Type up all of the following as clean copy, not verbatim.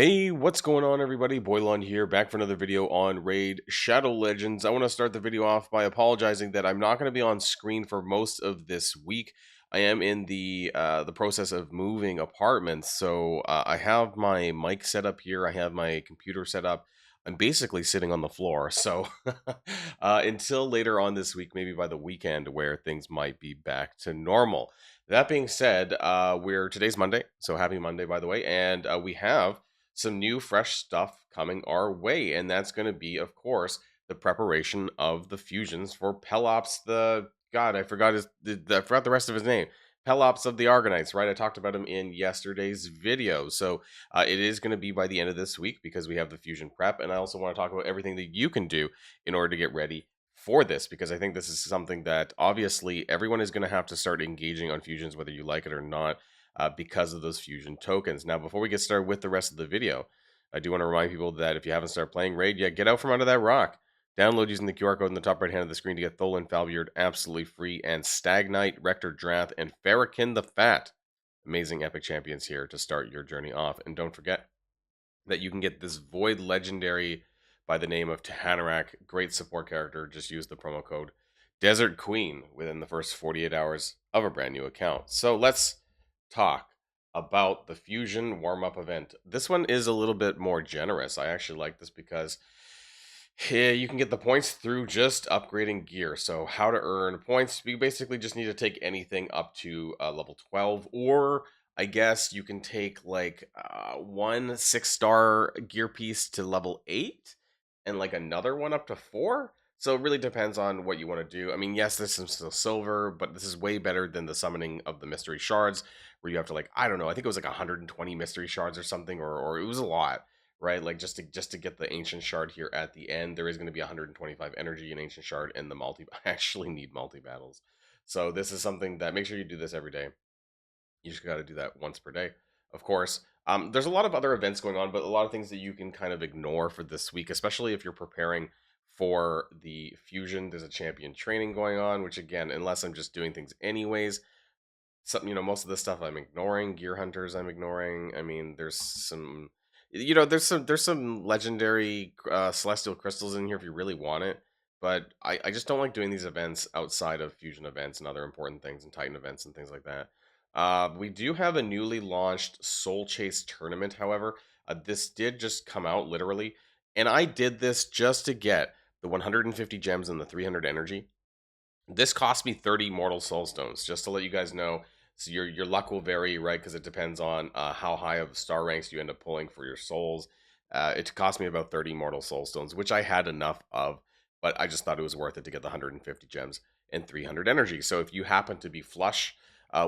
Hey, what's going on, everybody? Boilon here, back for another video on Raid Shadow Legends. I want to start the video off by apologizing that I'm not going to be on screen for most of this week. I am in the process of moving apartments, so I have my mic set up here. I have my computer set up. I'm basically sitting on the floor, so until later on this week, maybe by the weekend, where things might be back to normal. That being said, today's Monday, so happy Monday, by the way, and we have some new fresh stuff coming our way, and that's going to be, of course, the preparation of the fusions for Pelops. I forgot I forgot the rest of his name. Pelops of the Argonites, right? I talked about him in yesterday's video, so it is going to be by the end of this week because we have the fusion prep, and I also want to talk about everything that you can do in order to get ready for this, because I think this is something that obviously everyone is going to have to start engaging on fusions, whether you like it or not, because of those fusion tokens. Now, before we get started with the rest of the video, I do want to remind people that if you haven't started playing Raid yet, get out from under that rock. Download using the QR code in the top right hand of the screen to get Tholan, Falbeard absolutely free, and Stagnite, Rector Drath, and Farrakhan the Fat. Amazing epic champions here to start your journey off. And don't forget that you can get this Void Legendary by the name of Tahanarak. Great support character. Just use the promo code Desert Queen within the first 48 hours of a brand new account. So let's talk about the Fusion warm-up event. This one is a little bit more generous. I actually like this because you can get the points through just upgrading gear. So how to earn points, you basically just need to take anything up to level 12, or I guess you can take like one 6-star gear piece to level 8 and like another one up to 4. So it really depends on what you want to do. I mean, yes, this is still silver, but this is way better than the summoning of the mystery shards, where you have to, like, I don't know, I think it was like 120 mystery shards or something, or it was a lot, right? Like just to get the ancient shard here at the end, there is going to be 125 energy in ancient shard, and the multi I actually need multi battles. So this is something that, make sure you do this every day. You just got to do that once per day, of course. There's a lot of other events going on, but a lot of things that you can kind of ignore for this week, especially if you're preparing for the fusion. There's a champion training going on, which, again, unless I'm just doing things anyways, most of the stuff I'm ignoring. Gear hunters I'm ignoring. I mean, there's some, there's some legendary celestial crystals in here if you really want it, but I just don't like doing these events outside of fusion events and other important things and Titan events and things like that. We do have a newly launched Soul Chase tournament, however. This did just come out, literally, and I did this just to get the 150 gems and the 300 energy. This cost me 30 mortal soul stones, just to let you guys know. So your luck will vary, right? Because it depends on how high of star ranks you end up pulling for your souls. It cost me about 30 mortal soul stones, which I had enough of, but I just thought it was worth it to get the 150 gems and 300 energy. So if you happen to be flush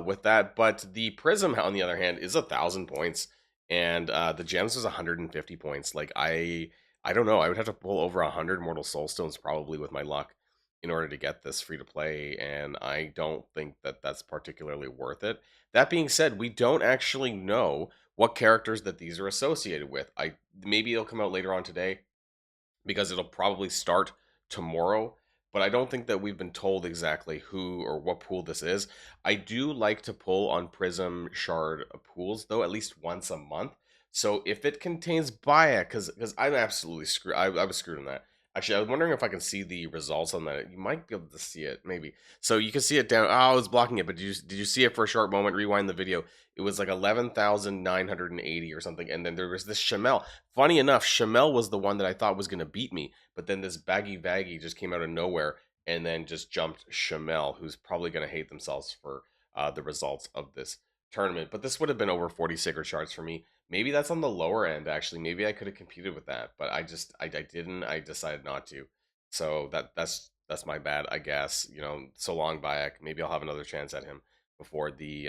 with that, but the prism, on the other hand, is 1,000 points, and the gems is 150 points. Like, I don't know, I would have to pull over 100 mortal soul stones probably with my luck in order to get this free to play, and I don't think that that's particularly worth it. That being said, we don't actually know what characters that these are associated with. Maybe it'll come out later on today, because it'll probably start tomorrow, but I don't think that we've been told exactly who or what pool this is. I do like to pull on Prism Shard pools, though, at least once a month. So if it contains Baya, because I'm absolutely screwed. I was screwed on that. Actually, I was wondering if I can see the results on that. You might be able to see it, maybe. So you can see it down. Oh, I was blocking it, but did you see it for a short moment? Rewind the video. It was like 11,980 or something, and then there was this Shamel. Funny enough, Shamel was the one that I thought was going to beat me, but then this Baggy just came out of nowhere and then just jumped Shamel, who's probably going to hate themselves for the results of this tournament. But this would have been over 40 sacred shards for me. Maybe that's on the lower end, actually. Maybe I could have competed with that, but I didn't. I decided not to. So that's my bad, I guess. So long, Bayek. Maybe I'll have another chance at him before the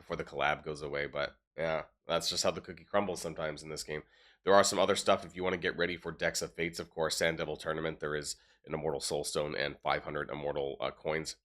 collab goes away. But yeah, that's just how the cookie crumbles sometimes in this game. There are some other stuff if you want to get ready for Decks of Fates, of course. Sand Devil Tournament, there is an Immortal Soulstone and 500 Immortal coins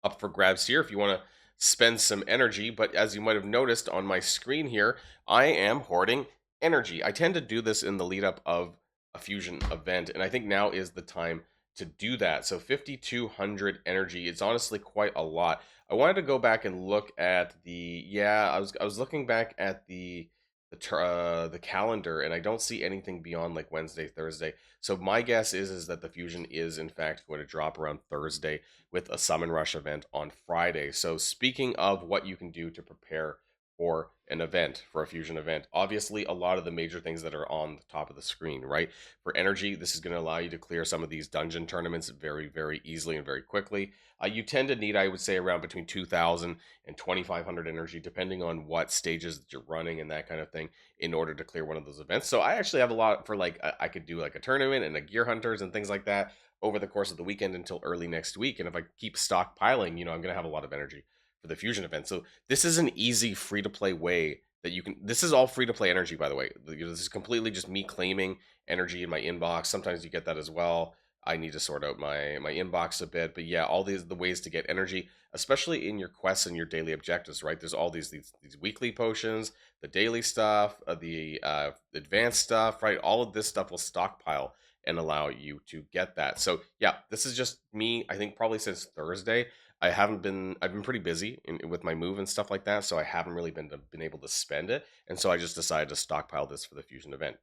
up for grabs here if you want to spend some energy. But as you might have noticed on my screen here, I am hoarding energy. I tend to do this in the lead up of a fusion event, and I think now is the time to do that. So 5,200 energy, it's honestly quite a lot. I wanted to go back and look at I was looking back at the the calendar, and I don't see anything beyond like Wednesday, Thursday. So my guess is that the fusion is in fact going to drop around Thursday with a Summon Rush event on Friday. So speaking of what you can do to prepare for an event, for a fusion event, obviously a lot of the major things that are on the top of the screen, right? For energy, this is going to allow you to clear some of these dungeon tournaments very, very easily and very quickly. You tend to need, I would say, around between 2,000 and 2,500 energy, depending on what stages that you're running and that kind of thing, in order to clear one of those events. So I actually have a lot for like, I could do like a tournament and a gear hunters and things like that over the course of the weekend until early next week. And if I keep stockpiling, I'm going to have a lot of energy for the fusion event. So this is an easy free to play way that you can. This is all free to play energy, by the way. This is completely just me claiming energy in my inbox. Sometimes you get that as well. I need to sort out my inbox a bit, but yeah, all the ways to get energy, especially in your quests and your daily objectives, right? There's all these weekly potions, the daily stuff, the advanced stuff, right? All of this stuff will stockpile and allow you to get that. So yeah, this is just me. I think probably since Thursday, I've been pretty busy with my move and stuff like that, so I haven't really been able to spend it, and so I just decided to stockpile this for the fusion event.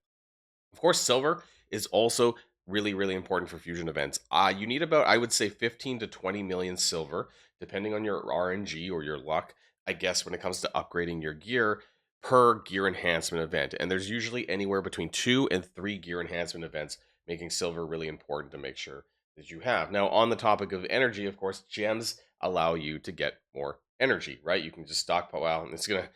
Of course, silver is also really, really important for fusion events. You need about, I would say, 15 to 20 million silver, depending on your RNG or your luck, I guess, when it comes to upgrading your gear per gear enhancement event. And there's usually anywhere between 2 and 3 gear enhancement events, making silver really important to make sure that you have. Now, on the topic of energy, of course, gems allow you to get more energy, right? You can just stockpile. Well, and it's gonna.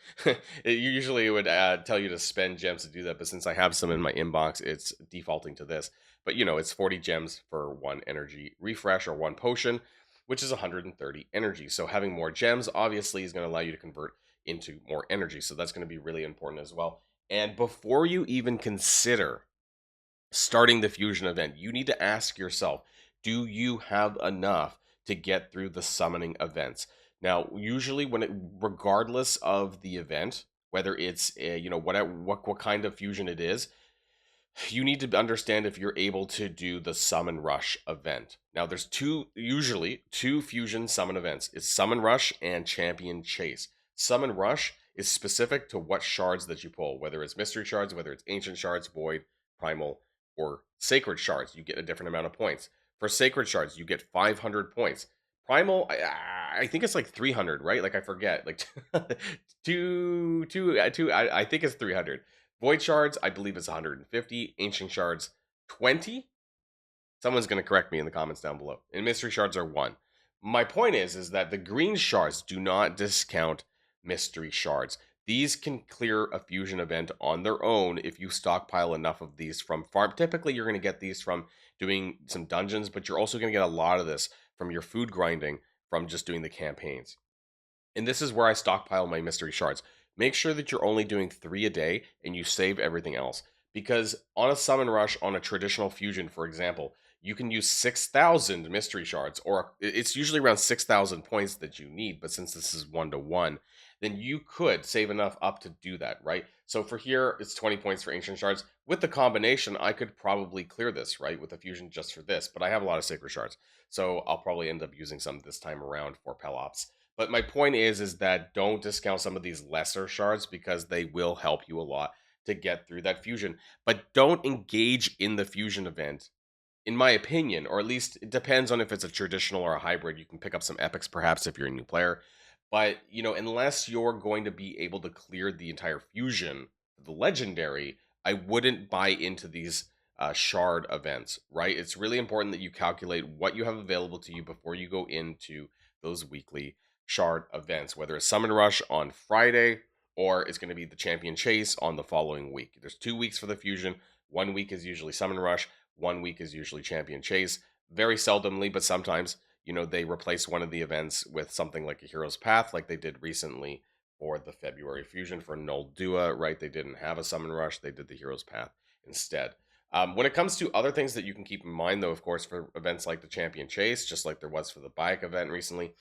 Usually it would tell you to spend gems to do that, but since I have some in my inbox, it's defaulting to this. But it's 40 gems for one energy refresh or one potion, which is 130 energy. So having more gems obviously is going to allow you to convert into more energy. So that's going to be really important as well. And before you even consider starting the fusion event, you need to ask yourself, do you have enough to get through the summoning events? Now, usually regardless of the event, whether it's what kind of fusion it is, you need to understand if you're able to do the summon rush event. Now there's usually two fusion summon events. It's summon rush and champion chase. Summon rush is specific to what shards that you pull, whether it's mystery shards, whether it's ancient shards, void, primal, or sacred shards. You get a different amount of points. For sacred shards, you get 500 points. Primal, I think it's like 300, right? Like I forget, like I think it's 300. Void shards, I believe it's 150. Ancient shards, 20. Someone's going to correct me in the comments down below. And mystery shards are 1. My point is that the green shards do not discount mystery shards. These can clear a fusion event on their own if you stockpile enough of these from farm. Typically, you're going to get these from doing some dungeons, but you're also going to get a lot of this from your food grinding from just doing the campaigns. And this is where I stockpile my mystery shards. Make sure that you're only doing 3 a day and you save everything else. Because on a summon rush, on a traditional fusion, for example, you can use 6,000 mystery shards, or it's usually around 6,000 points that you need. But since this is 1-to-1, then you could save enough up to do that, right? So for here, it's 20 points for ancient shards. With the combination, I could probably clear this, right, with a fusion just for this. But I have a lot of sacred shards, so I'll probably end up using some this time around for Pelops. But my point is that don't discount some of these lesser shards because they will help you a lot to get through that fusion. But don't engage in the fusion event, in my opinion, or at least it depends on if it's a traditional or a hybrid. You can pick up some epics perhaps if you're a new player. But, unless you're going to be able to clear the entire fusion, the legendary, I wouldn't buy into these shard events, right? It's really important that you calculate what you have available to you before you go into those weekly shard events, whether it's Summon Rush on Friday or it's going to be the Champion Chase on the following week. There's 2 weeks for the fusion. 1 week is usually Summon Rush. 1 week is usually Champion Chase. Very seldomly, but sometimes, they replace one of the events with something like a Hero's Path, like they did recently for the February fusion for Null Dua, right? They didn't have a Summon Rush. They did the Hero's Path instead. When it comes to other things that you can keep in mind, though, of course, for events like the Champion Chase, just like there was for the Bayek event recently,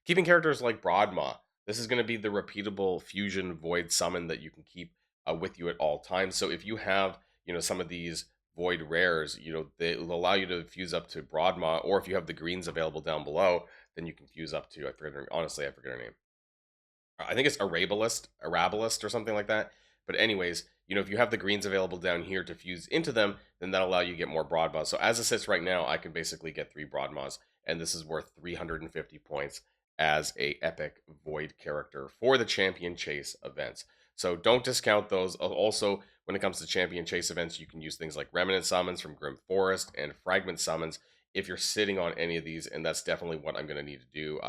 keeping characters like Broadmaw. This is going to be the repeatable fusion void summon that you can keep with you at all times. So if you have, some of these void rares, they'll allow you to fuse up to Broadmaw, or if you have the greens available down below, then you can fuse up to, honestly, I forget her name. I think it's Arabalist or something like that. But anyways, you know, if you have the greens available down here to fuse into them, then that'll allow you to get more Broadmaws. So as it sits right now, I can basically get 3 Broadmaws, and this is worth 350 points as a epic void character for the champion chase events. So don't discount those. Also, when it comes to champion chase events, you can use things like remnant summons from Grim Forest and fragment summons if you're sitting on any of these, and that's definitely what I'm going to need to do.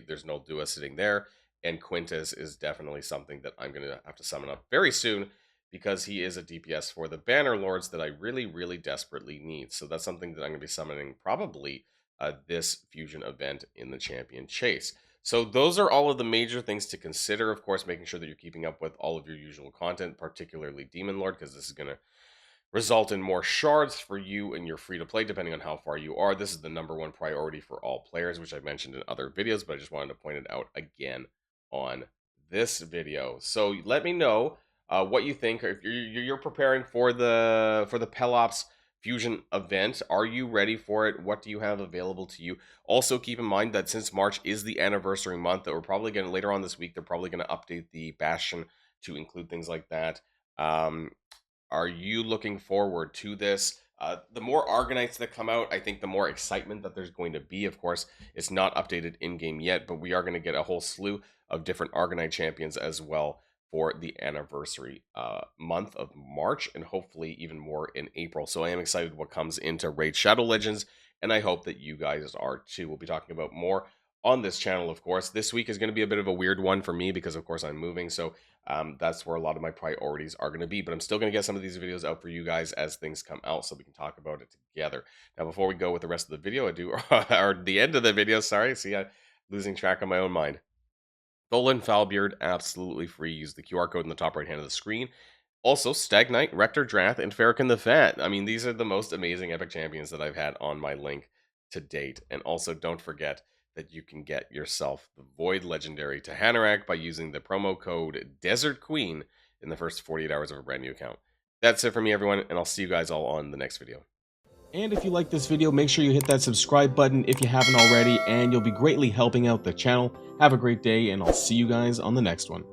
There's no Dua sitting there, and Quintus is definitely something that I'm going to have to summon up very soon because he is a DPS for the Banner Lords that I really, really desperately need. So that's something that I'm going to be summoning probably this fusion event in the champion chase. So those are all of the major things to consider. Of course, making sure that you're keeping up with all of your usual content, particularly Demon Lord, because this is going to result in more shards for you and your free to play, depending on how far you are. This is the #1 priority for all players, which I've mentioned in other videos, but I just wanted to point it out again on this video. So let me know what you think. If you're preparing for the Pelops Fusion event, are you ready for it? What do you have available to you? Also, keep in mind that since March is the anniversary month, that we're probably going to, later on this week, they're probably going to update the Bastion to include things like that. Are you looking forward to this? The more Argonites that come out, I think the more excitement that there's going to be. Of course, it's not updated in-game yet, but we are going to get a whole slew of different Argonite champions as well for the anniversary month of March, and hopefully even more in April. So I am excited what comes into Raid Shadow Legends, and I hope that you guys are too. We'll be talking about more on this channel, of course. This week is going to be a bit of a weird one for me because, of course, I'm moving, so that's where a lot of my priorities are going to be. But I'm still going to get some of these videos out for you guys as things come out so we can talk about it together. Now, before we go with the rest of the video, or the end of the video, sorry, see, I'm losing track of my own mind. Boilon Foulbeard, absolutely free. Use the QR code in the top right hand of the screen. Also, Stagnite, Rector Drath, and Farrakhan the Fat. I mean, these are the most amazing epic champions that I've had on my link to date. And also, don't forget that you can get yourself the Void Legendary to Hanorak by using the promo code Desert Queen in the first 48 hours of a brand new account. That's it for me, everyone, and I'll see you guys all on the next video. And if you like this video, make sure you hit that subscribe button if you haven't already, and you'll be greatly helping out the channel. Have a great day, and I'll see you guys on the next one.